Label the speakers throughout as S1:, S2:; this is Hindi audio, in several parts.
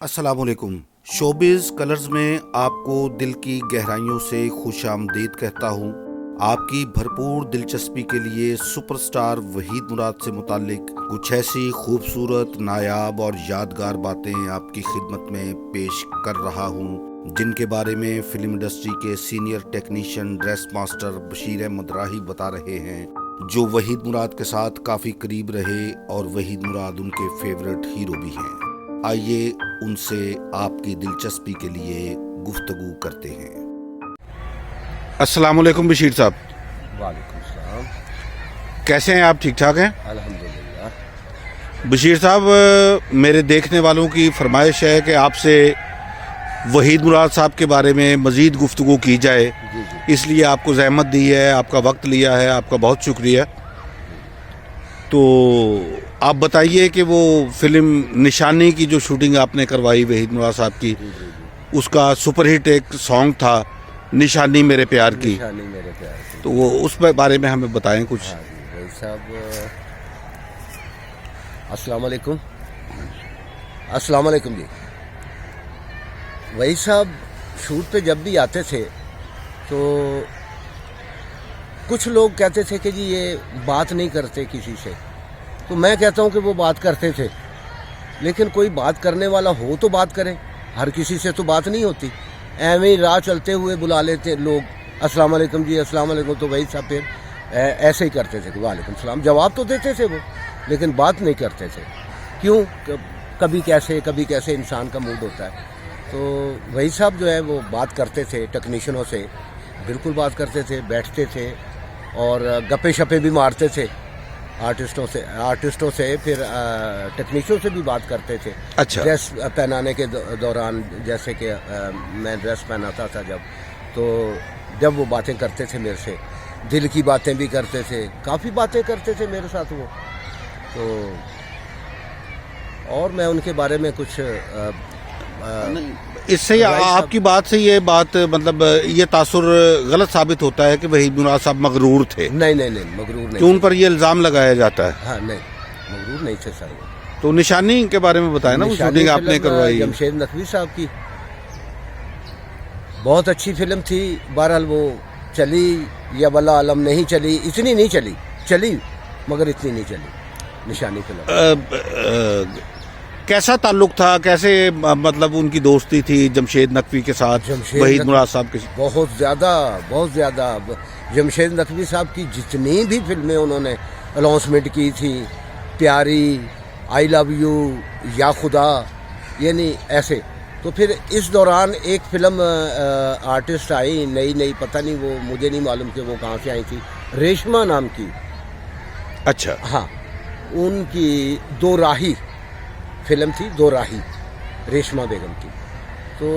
S1: अस्सलामुअलैकुम। शोबिज़ कलर्स में आपको दिल की गहराइयों से खुशामदीद कहता हूँ। आपकी भरपूर दिलचस्पी के लिए सुपरस्टार वहीद मुराद से मुतालिक कुछ ऐसी खूबसूरत, नायाब और यादगार बातें आपकी खिदमत में पेश कर रहा हूँ जिनके बारे में फिल्म इंडस्ट्री के senior technician dress master Bashir Ahmad Rahi बता रहे हैं, जो वहीद मुराद के साथ काफ़ी करीब रहे और वहीद मुराद उनके फेवरेट हीरो भी हैं। आइए उनसे आपकी दिलचस्पी के लिए गुफ्तगू करते हैं। अस्सलाम वालेकुम बशीर साहब।
S2: वालेकुम सलाम।
S1: कैसे हैं आप? ठीक ठाक हैं?
S2: अल्हम्दुलिल्लाह।
S1: बशीर साहब, मेरे देखने वालों की फरमाइश है कि आपसे वहीद मुराद साहब के बारे में मज़ीद गुफ्तगू की जाए,
S2: जी।
S1: इसलिए आपको ज़हमत दी है, आपका वक्त लिया है, आपका बहुत शुक्रिया। तो आप बताइए कि वो फिल्म निशानी की जो शूटिंग आपने करवाई वहीद मुराद साहब की, उसका सुपरहिट एक सॉन्ग था निशानी मेरे प्यार की,
S2: निशानी मेरे प्यार की।
S1: तो वो उस बारे में हमें बताएं कुछ।
S2: हाँ जी भाई साहब, अस्सलाम वालेकुम। अस्सलाम वालेकुम जी। वही साहब शूट पे जब भी आते थे तो कुछ लोग कहते थे कि जी ये बात नहीं करते किसी से, तो मैं कहता हूँ कि वो बात करते थे, लेकिन कोई बात करने वाला हो तो बात करे, हर किसी से तो बात नहीं होती। ऐਵੇਂ ही राह चलते हुए बुला लेते लोग, अस्सलाम वालेकुम जी, अस्सलाम वालेकुम, तो वही साहब फिर ऐसे ही करते थे कि वालेकुम सलाम, जवाब तो देते थे वो, लेकिन बात नहीं करते थे। क्यों? कभी कैसे इंसान का मूड होता है। तो वही साहब जो है वो बात करते थे टेक्नीशियनों से, बिल्कुल बात करते थे, बैठते थे और गप्पे शप्पे भी मारते थे आर्टिस्टों से फिर टेक्नीशियनों से भी बात करते थे।
S1: अच्छा।
S2: ड्रेस पहनाने के दौरान, जैसे कि मैं ड्रेस पहनाता था जब वो बातें करते थे मेरे से, दिल की बातें भी करते थे, काफ़ी बातें करते थे मेरे साथ वो। तो और मैं उनके बारे में कुछ
S1: इससे आपकी बात से ये बात मतलब ये तासुर गलत साबित होता है कि वहीद मुराद साहब मगरूर थे।
S2: नहीं, मगरूर नहीं।
S1: क्यों उन पर ये इल्ज़ाम लगाया जाता है?
S2: हाँ नहीं, मगरूर नहीं थे सर वो।
S1: तो निशानी के बारे में बताएं ना, वो शूटिंग आपने करवाई।
S2: जमशेद नकवी साहब की बहुत अच्छी फिल्म थी। बहरहाल वो चली या वल्लाह आलम नहीं चली, इतनी नहीं चली मगर इतनी नहीं चली निशानी फिल्म।
S1: कैसा ताल्लुक था, कैसे मतलब उनकी दोस्ती थी जमशेद नकवी के साथ, वहीद मुराद साहब के? बहुत
S2: ज़्यादा। जमशेद नकवी साहब की जितनी भी फिल्में उन्होंने अनाउंसमेंट की थी, प्यारी, आई लव यू, या खुदा, यानी ऐसे। तो फिर इस दौरान एक फिल्म आर्टिस्ट आई नई, पता नहीं वो, मुझे नहीं मालूम कि वो कहाँ से आई थी, रेशमा नाम की।
S1: अच्छा।
S2: हाँ, उनकी दो राही फिल्म थी, दो राही, रेशमा बेगम की। तो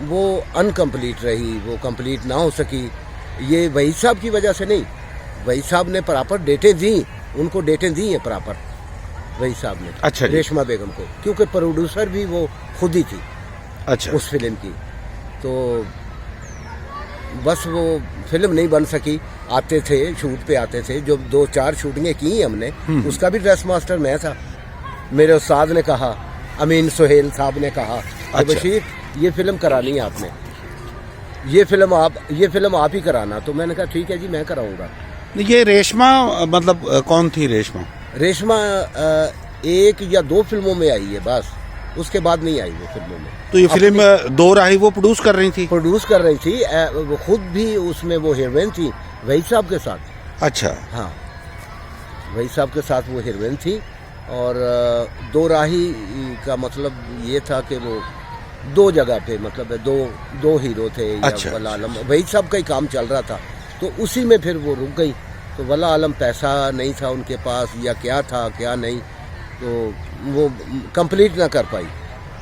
S2: वो अनकम्प्लीट रही, वो कंप्लीट ना हो सकी। ये वही साहब की वजह से नहीं, वही साहब ने प्रॉपर डेटें दी, उनको डेटें दी हैं प्रॉपर वही साहब ने।
S1: अच्छा।
S2: रेशमा बेगम को, क्योंकि प्रोड्यूसर भी वो खुद ही थी।
S1: अच्छा।
S2: उस फिल्म की। तो बस वो फिल्म नहीं बन सकी। आते थे, शूट पे आते थे, जो 2-4 शूटिंगें की हमने, उसका भी ड्रेस मास्टर मैं था। मेरे उस्ताद ने कहा, अमीन सुहेल साहब ने कहा,
S1: अच्छा।
S2: बशीर ये फिल्म करानी है आपने, ये फिल्म आप ही कराना। तो मैंने कहा ठीक है जी, मैं कराऊंगा।
S1: ये रेशमा मतलब कौन थी रेशमा?
S2: रेशमा 1 या 2 फिल्मों में आई है बस, उसके बाद नहीं आई वो फिल्मों में।
S1: तो ये फिल्म दो राही वो प्रोड्यूस कर रही थी?
S2: वो खुद भी उसमें वो हीरोइन थी वही साहब के साथ।
S1: अच्छा।
S2: हाँ, वही साहब के साथ वो हीरोइन थी। और दो राही का मतलब ये था कि वो 2 जगह पे, मतलब दो हीरो थे।
S1: अच्छा।
S2: वल्लाह आलम वही सब का ही काम चल रहा था, तो उसी में फिर वो रुक गई। तो वल्लाह आलम पैसा नहीं था उनके पास, या क्या था क्या नहीं, तो वो कंप्लीट ना कर पाई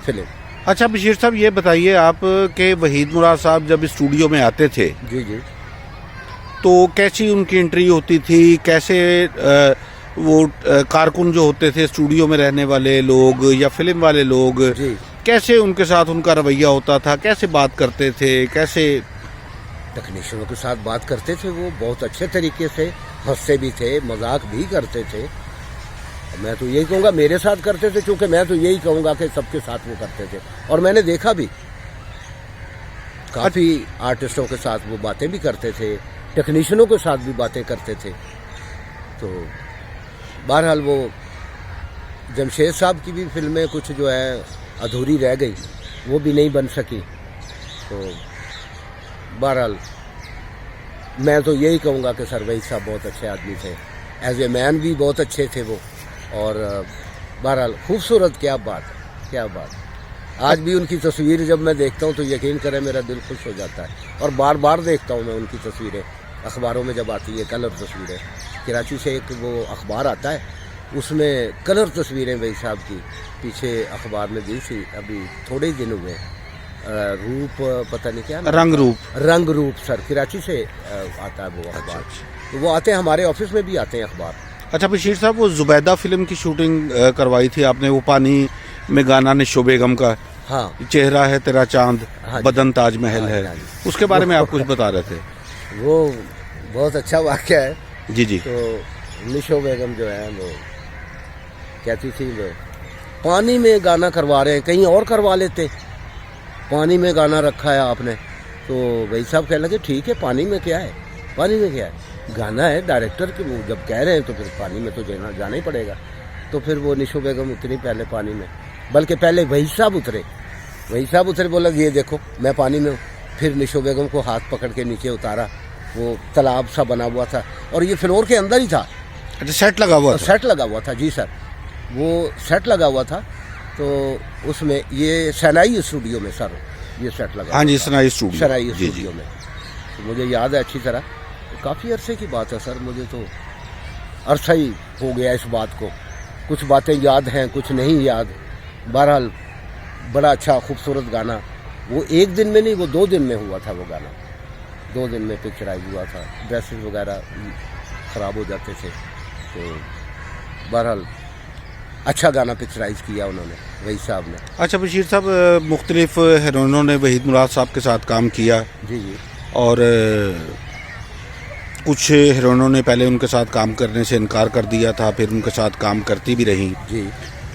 S2: फिल्म।
S1: अच्छा बशीर साहब, ये बताइए आप कि वहीद मुराद साहब जब स्टूडियो में आते थे
S2: जी,
S1: तो कैसी उनकी एंट्री होती थी? कैसे वो कारकुन जो होते थे, स्टूडियो में रहने वाले लोग या फिल्म वाले लोग, कैसे उनके साथ उनका रवैया होता था? कैसे बात करते थे? कैसे
S2: टेक्नीशियनों के साथ बात करते थे? वो बहुत अच्छे तरीके से हंसते भी थे, मजाक भी करते थे। मैं तो यही कहूँगा मेरे साथ करते थे, क्योंकि मैं तो यही कहूँगा कि सबके साथ वो करते थे। और मैंने देखा भी काफ़ी आर्टिस्टों के साथ वो बातें भी करते थे, टेक्नीशियनों के साथ भी बातें करते थे। तो बहरहाल वो जमशेद साहब की भी फिल्में कुछ जो है अधूरी रह गई, वो भी नहीं बन सकी। तो बहरहाल मैं तो यही कहूँगा कि सर वहीद साहब बहुत अच्छे आदमी थे, एज ए मैन भी बहुत अच्छे थे वो। और बहरहाल खूबसूरत, क्या बात, क्या बात। आज भी उनकी तस्वीर जब मैं देखता हूँ तो यकीन करें मेरा दिल खुश हो जाता है। और बार बार देखता हूँ मैं उनकी तस्वीरें, अखबारों में जब आती है कलर तस्वीरें। कराची से एक वो अखबार आता है, उसमें कलर तस्वीरें वही साहब की पीछे अखबार में दी थी, अभी थोड़े ही दिन हुए। रूप पता नहीं क्या, रंग रूप सर, कराची से आता है वो अखबार। तो वो आते हैं, हमारे ऑफिस में भी आते हैं अखबार।
S1: अच्छा बशीर साहब, वो जुबैदा फिल्म की शूटिंग करवाई थी आपने, वो पानी में गाना निशो बेगम का,
S2: हाँ,
S1: चेहरा है तेरा चांद,
S2: हाँ
S1: बदन ताजमहल
S2: हाँ,
S1: है,
S2: हाँ,
S1: उसके बारे में आप कुछ बता रहे थे।
S2: वो बहुत अच्छा वाक़या है
S1: जी जी।
S2: तो निशो बेगम जो है वो कहती थी वो पानी में गाना करवा रहे हैं, कहीं और करवा लेते, पानी में गाना रखा है आपने। तो वही साहब कहने लगे ठीक है, पानी में क्या है, पानी में क्या है, गाना है, डायरेक्टर के वो जब कह रहे हैं तो फिर पानी में तो जाना ही पड़ेगा। तो फिर वो निशो बेगम उतरी पहले पानी में, बल्कि पहले वही साहब उतरे, बोला ये देखो मैं पानी में हूँ। फिर निशो बेगम को हाथ पकड़ के नीचे उतारा, वो तालाब सा बना हुआ था और ये फ्लोर के अंदर ही था।
S1: अच्छा, सेट लगा हुआ था।
S2: जी सर, वो सेट लगा हुआ था। तो उसमें ये सनाई स्टूडियो में सर ये सेट लगा,
S1: हाँ जी, सनाई
S2: स्टूडियो में। तो मुझे याद है अच्छी तरह, काफ़ी अरसे की बात है सर, मुझे तो अरसा ही हो गया इस बात को। कुछ बातें याद हैं, कुछ नहीं याद। बहरहाल बड़ा अच्छा खूबसूरत गाना, वो एक दिन में नहीं, वो 2 दिन में हुआ था वो गाना, 2 दिन में पिक्चराइज हुआ था। ड्रेसेस वगैरह ख़राब हो जाते थे, तो बहरहाल अच्छा गाना पिक्चराइज किया उन्होंने वही साहब ने।
S1: अच्छा बशीर साहब, मुख्तलिफ हीरोइनों ने वहीद मुराद साहब के साथ काम किया।
S2: जी जी।
S1: और कुछ हीरोइनों ने पहले उनके साथ काम करने से इनकार कर दिया था, फिर उनके साथ काम करती भी रहीं
S2: जी।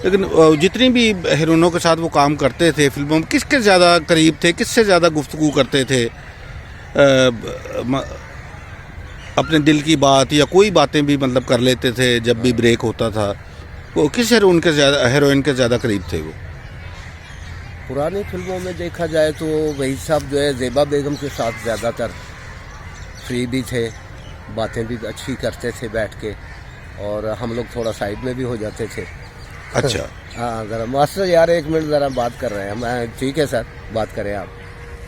S1: लेकिन जितनी भी हीरोइनों के साथ वो काम करते थे फिल्मों में, किसके ज़्यादा करीब थे, किससे ज़्यादा गुफ्तगू करते थे, अपने दिल की बात या कोई बातें भी मतलब कर लेते थे जब भी ब्रेक होता था? वो किस हीरोइन के ज़्यादा करीब थे वो?
S2: पुरानी फिल्मों में देखा जाए तो वही साहब जो है ज़ेबा बेगम के साथ ज़्यादातर फ्री भी थे, बातें भी अच्छी करते थे बैठ के, और हम लोग थोड़ा साइड में भी हो जाते थे।
S1: अच्छा।
S2: हाँ, ज़रा मास्टर यार 1 मिनट ज़रा बात कर रहे हैं। मैं ठीक है सर, बात करें आप।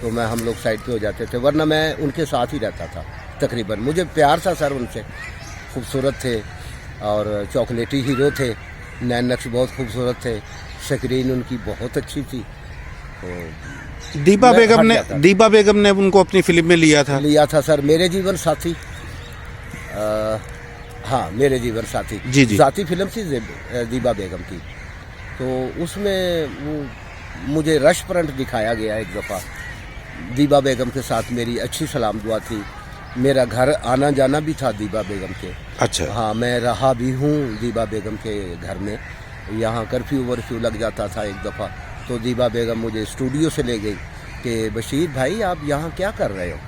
S2: तो हम लोग साइड पे हो जाते थे, वरना मैं उनके साथ ही रहता था तकरीबन। मुझे प्यार था सर उनसे, खूबसूरत थे और चॉकलेटी हीरो थे, नैन नक्श बहुत खूबसूरत थे, स्क्रीन उनकी बहुत अच्छी थी। तो
S1: दीपा बेगम ने उनको अपनी फिल्म में लिया था
S2: सर, मेरे जीवन साथी। हाँ, मेरे जीवन साथी
S1: जी जी।
S2: साथी फिल्म थी दीपा बेगम की। तो उसमें वो मुझे रेस्टोरेंट दिखाया गया एक दफ़ा, दीपा बेगम के साथ मेरी अच्छी सलाम दुआ थी। मेरा घर आना जाना भी था दीपा बेगम के।
S1: अच्छा।
S2: हाँ, मैं रहा भी हूँ दीपा बेगम के घर में। यहाँ कर्फ्यू वर्फ्यू लग जाता था एक दफ़ा, तो दीपा बेगम मुझे स्टूडियो से ले गई कि बशीर भाई आप यहाँ क्या कर रहे हो,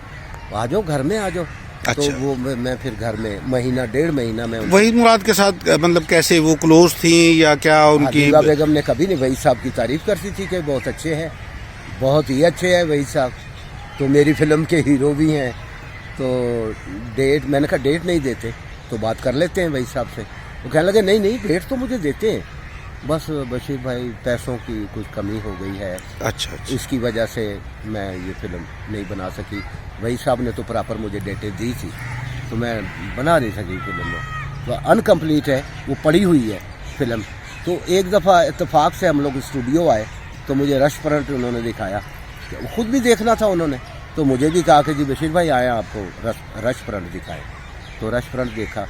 S2: आ जाओ घर में आ जाओ।
S1: अच्छा।
S2: तो वो मैं फिर घर में महीना 1.5 महीना में
S1: वहीद मुराद के साथ मतलब कैसे वो क्लोज थी या क्या उनकी?
S2: दीपा बेगम ने कभी नहीं, वही साहब की तारीफ करती थी कि बहुत अच्छे हैं, बहुत ही अच्छे हैं वही साहब, तो मेरी फिल्म के हीरो भी हैं। तो डेट, मैंने कहा डेट नहीं देते तो बात कर लेते हैं वही साहब से। वो कहने लगे नहीं डेट तो मुझे देते हैं, बस बशीर भाई पैसों की कुछ कमी हो गई है।
S1: अच्छा।
S2: इसकी वजह से मैं ये फिल्म नहीं बना सकी। वही साहब ने तो प्रॉपर मुझे डेटें दी थी, तो मैं बना नहीं सकी फिल्म में, तो अनकम्प्लीट है, वो पड़ी हुई है फिल्म। तो एक दफ़ा इत्तेफाक से हम लोग स्टूडियो आए तो मुझे रेस्टोरेंट उन्होंने दिखाया, खुद भी देखना था उन्होंने, तो मुझे भी कहा कि जी बशीर भाई आए आपको रेस्टोरेंट दिखाए। तो रेस्टोरेंट देखा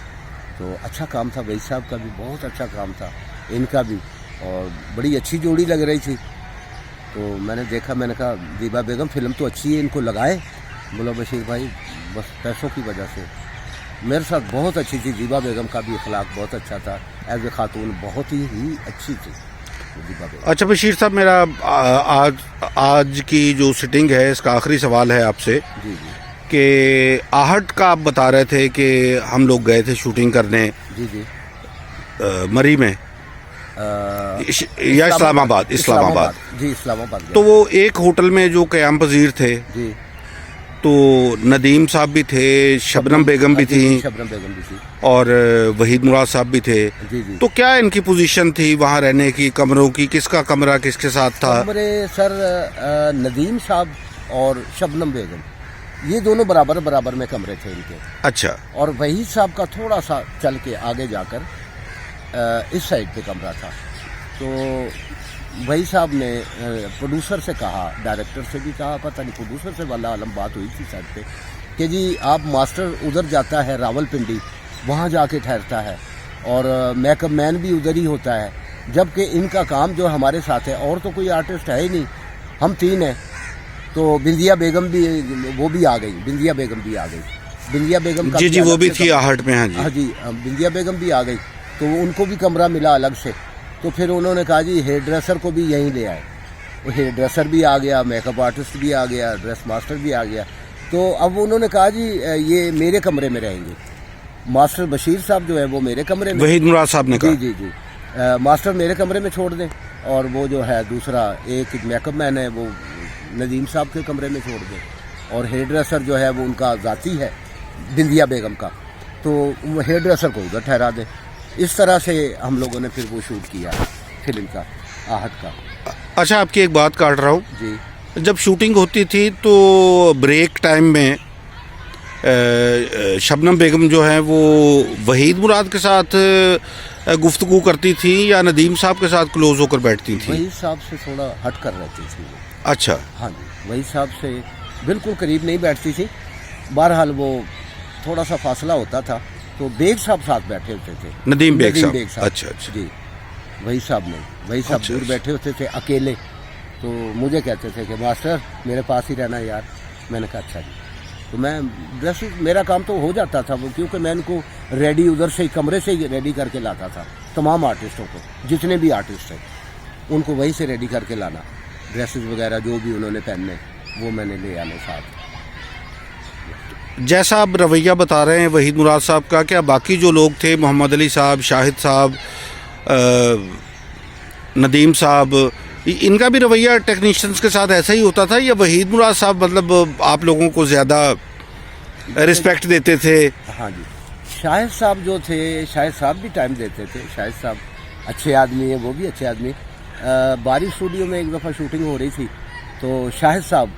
S2: तो अच्छा काम था, वही साहब का भी बहुत अच्छा काम था, इनका भी, और बड़ी अच्छी जोड़ी लग रही थी। तो मैंने देखा, मैंने कहा दीपा बेगम फिल्म तो अच्छी है, इनको लगाए। बोला बशीर भाई बस पैसों की वजह से। मेरे साथ बहुत अच्छी थी दीपा बेगम का भी, अखलाक बहुत अच्छा था, एज ए खातून बहुत ही अच्छी थी मुजीबा बेगम।
S1: अच्छा बशीर साहब, मेरा आज की जो सिटिंग है इसका आखिरी सवाल है आपसे
S2: जी जी
S1: कि आहट का आप बता रहे थे कि हम लोग गए थे शूटिंग करने
S2: जी जी
S1: मरी में या इस्लामाबाद
S2: जी, इस्लामाबाद गए।
S1: तो वो एक होटल में जो क़याम पजीर थे,
S2: जी
S1: तो नदीम साहब भी थे, शबनम बेगम भी थी
S2: शबनम बेगम भी थी
S1: और वहीद मुराद साहब भी थे।
S2: जी जी।
S1: तो क्या इनकी पोजीशन थी वहाँ रहने की, कमरों की, किसका कमरा किसके साथ था?
S2: कमरे सर नदीम साहब और शबनम बेगम ये दोनों बराबर बराबर में कमरे थे इनके।
S1: अच्छा।
S2: और वहीद साहब का थोड़ा सा चल के आगे जाकर इस साइड पे कमरा था। तो वही साहब ने प्रोड्यूसर से कहा, डायरेक्टर से भी कहा, पता नहीं प्रोड्यूसर से वाला आलम बात हुई थी साइड पे कि जी आप मास्टर उधर जाता है रावलपिंडी, वहाँ जाके ठहरता है और मेकअप मैन भी उधर ही होता है, जबकि इनका काम जो हमारे साथ है, और तो कोई आर्टिस्ट है ही नहीं, हम तीन हैं। तो बिंदिया बेगम भी वो भी आ गई, बिंदिया बेगम भी आ गई, बिंदिया बेगम का
S1: जी जी वो भी थी आहट में। हाँ जी
S2: हाँ जी, बिंदिया बेगम भी आ गई। तो उनको भी कमरा मिला अलग से। तो फिर उन्होंने कहा जी हेयर ड्रेसर को भी यहीं ले आए। वो हेयर ड्रेसर भी आ गया, मेकअप आर्टिस्ट भी आ गया, ड्रेस मास्टर भी आ गया। तो अब उन्होंने कहा जी ये मेरे कमरे में रहेंगे। मास्टर बशीर साहब जो है वो मेरे कमरे में,
S1: वहीद मुराद साहब ने कहा
S2: जी जी जी मास्टर मेरे कमरे में छोड़ दें, और वो जो है दूसरा एक मेकअप मैन है वो नदीम साहब के कमरे में छोड़ दें, और हेयर ड्रेसर जो है वो उनका ज़ाती है बिंदिया बेगम का, तो वो हेयर ड्रेसर को उधर ठहरा दें। इस तरह से हम लोगों ने फिर वो शूट किया फिल्म का, आहट का।
S1: अच्छा, आपकी एक बात काट रहा हूँ
S2: जी।
S1: जब शूटिंग होती थी तो ब्रेक टाइम में शबनम बेगम जो है वो वहीद मुराद के साथ गुफ्तगू करती थी या नदीम साहब के साथ क्लोज होकर बैठती थी?
S2: वहीद साहब से थोड़ा हट कर रहती थी वो।
S1: अच्छा।
S2: हाँ जी, वहीद साहब से बिल्कुल करीब नहीं बैठती थी। बहरहाल वो थोड़ा सा फासला होता था, तो बेग साहब साथ बैठे होते थे,
S1: नदीम बेग साहब। अच्छा अच्छा
S2: जी। वही साहब नहीं, वही साहब
S1: अच्छा,
S2: दूर
S1: अच्छा।
S2: बैठे होते थे अकेले। तो मुझे कहते थे कि मास्टर मेरे पास ही रहना यार। मैंने कहा अच्छा जी। तो मैं ड्रेस, मेरा काम तो हो जाता था वो, क्योंकि मैं इनको रेडी उधर से ही कमरे से ही रेडी करके लाता था। तमाम आर्टिस्टों को, जितने भी आर्टिस्ट हैं उनको वहीं से रेडी करके लाना, ड्रेसेस वगैरह जो भी उन्होंने पहनने वो मैंने ले आने साथ।
S1: जैसा आप रवैया बता रहे हैं वहीद मुराद साहब का, क्या बाकी जो लोग थे, मोहम्मद अली साहब, शाहिद साहब, नदीम साहब, इनका भी रवैया टेक्नीशियंस के साथ ऐसा ही होता था, या वहीद मुराद साहब मतलब आप लोगों को ज़्यादा रिस्पेक्ट देते थे?
S2: हाँ जी, शाहिद साहब जो थे, शाहिद साहब भी टाइम देते थे। शाहिद साहब अच्छे आदमी है, वो भी अच्छे आदमी। बारिश स्टूडियो में एक दफ़ा शूटिंग हो रही थी, तो शाहिद साहब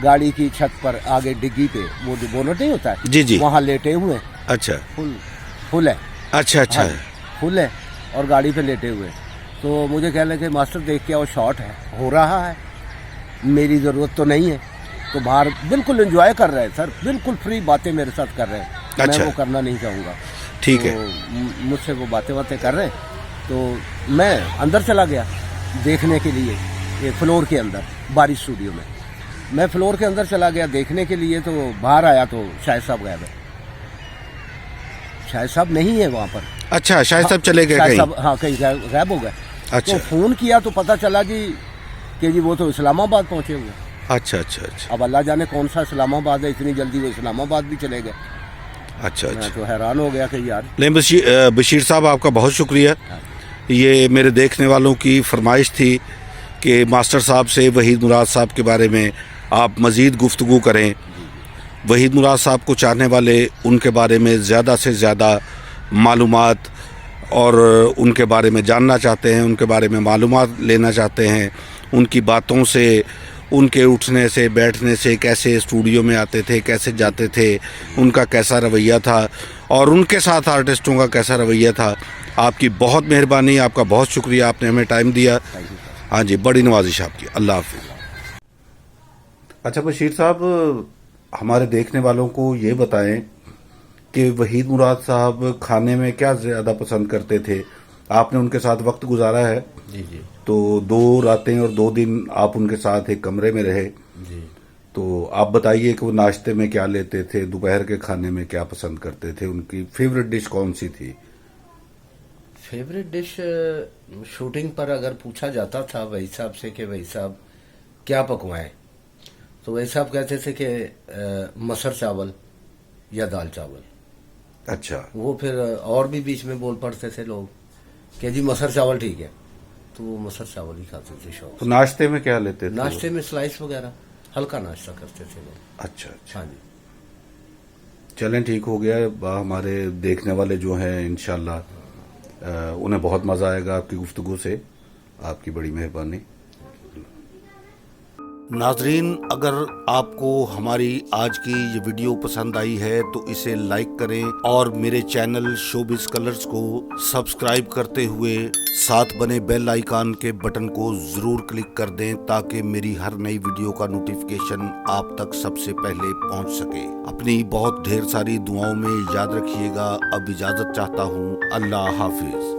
S2: गाड़ी की छत पर आगे डिग्गी पे, वो जो बोनट नहीं होता है
S1: जी जी,
S2: वहाँ लेटे हुए हैं।
S1: अच्छा,
S2: फुल है।
S1: अच्छा अच्छा
S2: हाँ, फुल है और गाड़ी पे लेटे हुए। तो मुझे कह लगे मास्टर देख के, और शॉट है, हो रहा है, मेरी ज़रूरत तो नहीं है। तो बाहर बिल्कुल एंजॉय कर रहे हैं सर, बिल्कुल फ्री बातें मेरे साथ कर रहे हैं।
S1: अच्छा।
S2: मैं वो करना नहीं चाहूँगा।
S1: ठीक
S2: तो
S1: है।
S2: मुझसे वो बातें कर रहे हैं, तो मैं अंदर चला गया देखने के लिए, ये फ्लोर के अंदर बारिश स्टूडियो में। मैं फ्लोर के अंदर चला गया देखने के लिए, तो बाहर आया तो शाहिद साहब गायब है। शाहिद साहब नहीं है वहाँ पर।
S1: अच्छा, शाहिद साहब चले गए
S2: शाहिद
S1: कहीं?
S2: साहब हाँ कहीं गायब हो गए।
S1: अच्छा।
S2: तो फ़ोन किया तो पता चला जी कि जी वो तो इस्लामाबाद पहुँचे हुए।
S1: अच्छा अच्छा अच्छा
S2: अब अल्लाह जाने कौन सा इस्लामाबाद है, इतनी जल्दी वो इस्लामाबाद भी चले गए।
S1: अच्छा
S2: मैं
S1: अच्छा।
S2: तो हैरान हो गया कि यार।
S1: लेकिन बशीर साहब आपका बहुत शुक्रिया। ये मेरे देखने वालों की फरमाइश थी कि मास्टर साहब से वहीद मुराद साहब के बारे में आप मज़ीद गुफ्तगू करें। वहीद मुराद साहब को चाहने वाले उनके बारे में ज़्यादा से ज़्यादा मालूमात और उनके बारे में जानना चाहते हैं, उनके बारे में मालूमात लेना चाहते हैं, उनकी बातों से, उनके उठने से, बैठने से, कैसे स्टूडियो में आते थे, कैसे जाते थे, उनका कैसा रवैया था और उनके साथ आर्टिस्टों का कैसा रवैया था। आपकी बहुत मेहरबानी, आपका बहुत शुक्रिया, आपने हमें टाइम दिया। हाँ जी, बड़ी नवाजिश आपकी। अल्लाह हाफिज़। अच्छा बशीर साहब, हमारे देखने वालों को ये बताएं कि वहीद मुराद साहब खाने में क्या ज़्यादा पसंद करते थे? आपने उनके साथ वक्त गुजारा है
S3: जी जी
S1: तो 2 रातें और 2 दिन आप उनके साथ एक कमरे में रहे,
S3: जी।
S1: तो आप बताइए कि वो नाश्ते में क्या लेते थे, दोपहर के खाने में क्या पसंद करते थे, उनकी फेवरेट डिश कौन सी थी?
S2: फेवरेट डिश शूटिंग पर अगर पूछा जाता था वही साहब से कि वही साहब क्या पकवाएं, तो वही साहब कहते थे कि मसर चावल या दाल चावल।
S1: अच्छा।
S2: वो फिर और भी बीच में बोल पड़ते थे लोग कि जी मसर चावल ठीक है, तो वो मसर चावल ही खाते थे शौक
S1: तो नाश्ते में क्या लेते थे?
S2: नाश्ते में स्लाइस वगैरह हल्का नाश्ता करते थे लोग।
S1: अच्छा अच्छा।
S2: हाँ जी।
S1: चलें, ठीक हो गया। हमारे देखने वाले जो हैं इंशाल्लाह उन्हें बहुत मज़ा आएगा आपकी गुफ्तगू से। आपकी बड़ी मेहरबानी। नाजरीन, अगर आपको हमारी आज की ये वीडियो पसंद आई है तो इसे लाइक करें और मेरे चैनल शोबिस कलर्स को सब्सक्राइब करते हुए साथ बने बेल आइकन के बटन को ज़रूर क्लिक कर दें ताकि मेरी हर नई वीडियो का नोटिफिकेशन आप तक सबसे पहले पहुंच सके। अपनी बहुत ढेर सारी दुआओं में याद रखिएगा। अब इजाज़त चाहता हूं। अल्लाह हाफिज।